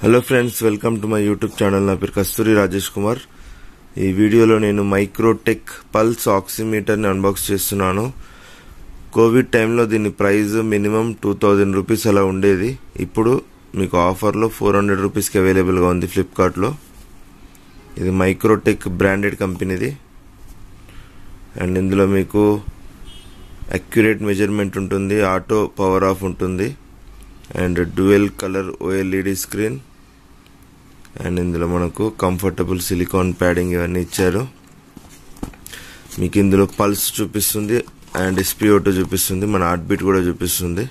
Hello friends, welcome to my YouTube channel. నా పేరు కస్తూరి రాజేష్ కుమార్. ఈ వీడియోలో నేను మైక్రోటెక్ పల్స్ ఆక్సిమీటర్ని అన్బాక్స్ చేస్తున్నాను. కోవిడ్ టైంలో దీని ప్రైస్ మినిమం 2000 రూపీస్ అలా ఉండేది. ఇప్పుడు మీకు ఆఫర్లో 400 రూపీస్కి అవైలబుల్గా ఉంది ఫ్లిప్కార్ట్లో. ఇది మైక్రోటెక్ బ్రాండెడ్ కంపెనీది. అండ్ ఇందులో మీకు అక్యురేట్ మెజర్మెంట్ ఉంటుంది, ఆటో పవర్ ఆఫ్ ఉంటుంది, and dual colour OLED screen, and ఇందులో మనకు కంఫర్టబుల్ సిలికాన్ ప్యాడింగ్ ఇవన్నీ ఇచ్చారు. మీకు ఇందులో పల్స్ చూపిస్తుంది అండ్ SpO2 చూపిస్తుంది, మన హార్ట్ బీట్ కూడా చూపిస్తుంది.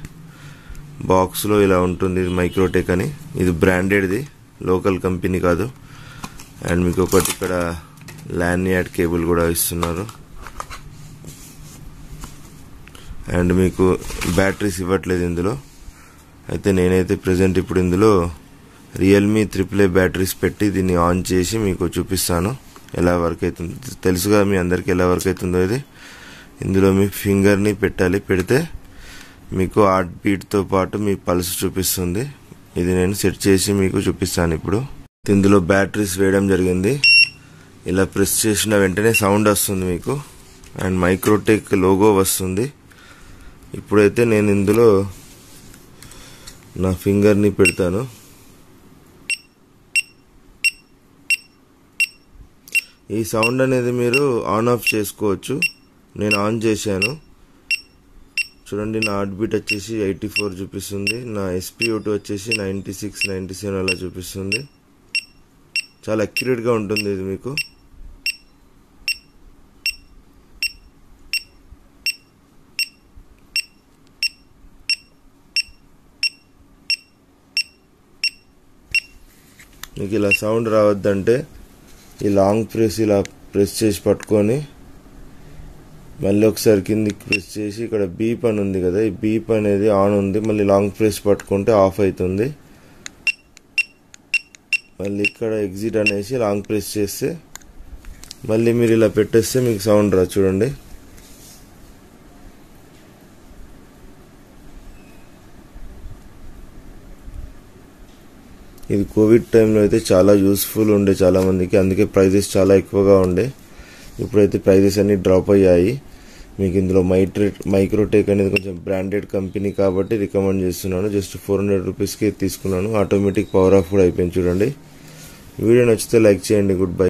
బాక్స్లో ఇలా ఉంటుంది. ఇది మైక్రోటెక్ అని, ఇది బ్రాండెడ్ది, లోకల్ కంపెనీ కాదు. అండ్ మీకు ఒకటి ఇక్కడ ల్యాన్యార్డ్ కేబుల్ కూడా ఇస్తున్నారు. అండ్ మీకు బ్యాటరీస్ ఇవ్వట్లేదు ఇందులో. అయితే నేనైతే ప్రజెంట్ ఇప్పుడు ఇందులో రియల్మీ AAA బ్యాటరీస్ పెట్టి దీన్ని ఆన్ చేసి మీకు చూపిస్తాను ఎలా వర్క్ అవుతుంది. తెలుసుగా మీ అందరికీ ఎలా వర్క్ అవుతుందో. ఇది ఇందులో మీ ఫింగర్ని పెట్టాలి, పెడితే మీకు హార్ట్ బీట్తో పాటు మీ పల్స్ చూపిస్తుంది. ఇది నేను సెట్ చేసి మీకు చూపిస్తాను ఇప్పుడు. ఇందులో బ్యాటరీస్ వేయడం జరిగింది. ఇలా ప్రెస్ చేసిన వెంటనే సౌండ్ వస్తుంది మీకు, అండ్ మైక్రోటెక్ లోగో వస్తుంది. ఇప్పుడైతే నేను ఇందులో నా ఫింగర్ని పెడతాను. ఈ సౌండ్ అనేది మీరు ఆన్ ఆఫ్ చేసుకోవచ్చు. నేను ఆన్ చేశాను. చూడండి, నా హార్ట్ బీట్ వచ్చేసి 84 చూపిస్తుంది, నా SpO2 వచ్చేసి 96, 97 అలా చూపిస్తుంది. చాలా అక్యురేట్గా ఉంటుంది ఇది మీకు. మీకు ఇలా సౌండ్ రావద్దంటే ఈ లాంగ్ ప్రెస్ ఇలా ప్రెస్ చేసి పట్టుకొని మళ్ళీ ఒకసారి కిందికి ప్రెస్ చేసి ఇక్కడ బీప్ అని ఉంది కదా, ఈ బీప్ అనేది ఆన్ ఉంది. మళ్ళీ లాంగ్ ప్రెస్ పట్టుకుంటే ఆఫ్ అవుతుంది. మళ్ళీ ఇక్కడ ఎగ్జిట్ అనేసి లాంగ్ ప్రెస్ చేస్తే మళ్ళీ మీరు ఇలా పెట్టేస్తే మీకు సౌండ్ రాదు. చూడండి, ఇది కోవిడ్ టైంలో అయితే చాలా యూస్ఫుల్ ఉండే చాలా మందికి, అందుకే ప్రైజెస్ చాలా ఎక్కువగా ఉండే. ఇప్పుడైతే ప్రైజెస్ అన్ని డ్రాప్ అయ్యాయి. మీకు ఇందులో మైక్రోటెక్ అనేది కొంచెం బ్రాండెడ్ కంపెనీ కాబట్టి రికమెండ్ చేస్తున్నాను. జస్ట్ 400 రూపీస్కి తీసుకున్నాను. ఆటోమేటిక్ పవర్ ఆఫ్ కూడా అయిపోయింది. చూడండి, వీడియో నచ్చితే లైక్ చేయండి. Good bye.